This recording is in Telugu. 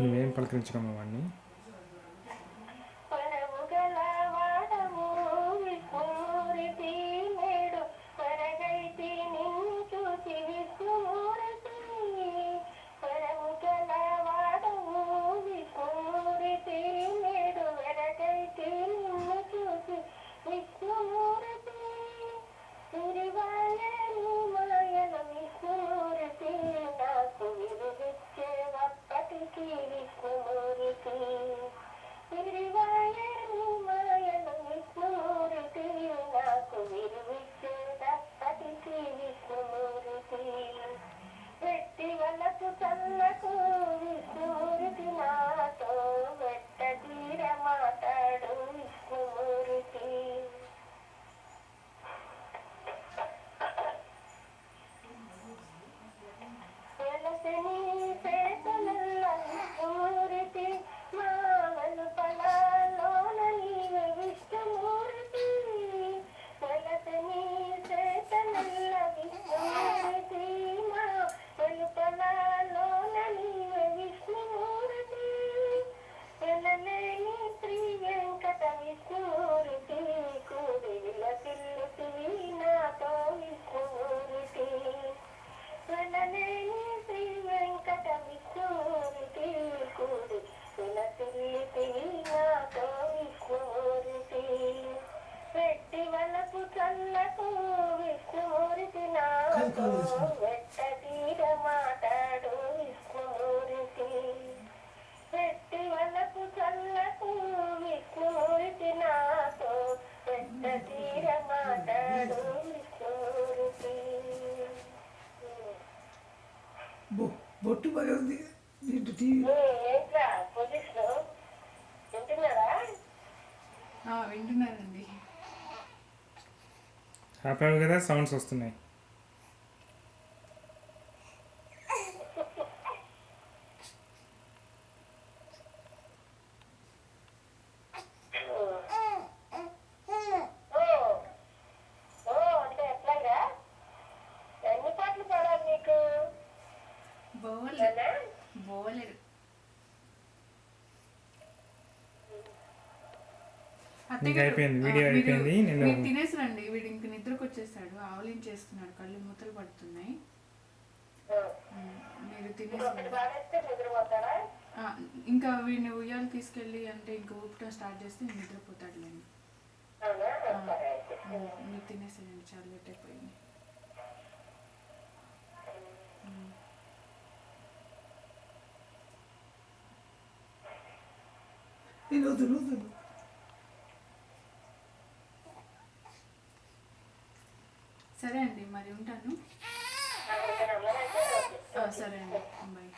నువ్వేం పలకరించడమ్మా వాడిని? బొట్టు బాగా ఉంది దీంట్లో టీవీ వింటున్నానండి. ఆపావు కదా, సౌండ్స్ వస్తున్నాయి. బోలేదు. ఇంకా అయిపోయింది, వీడియో అయిపోయింది. మీరు తినేసిరండి. వీడు ఇంక నిద్రకు వచ్చేసాడు, ఆవలించేస్తున్నాడు, కళ్ళు మూతలు పడుతున్నాయి. మీరు తినేసి ఇంకా వీడిని ఉయ్యాలు తీసుకెళ్ళి అంటే ఇంక ఊపటం స్టార్ట్ చేస్తే నిద్రపోతాడులేండి. మీరు తినేసేయండి, చాలా లేట్ అయిపోయింది. సరే అండి, మరి ఉంటాను. సరే అండి, బాయ్.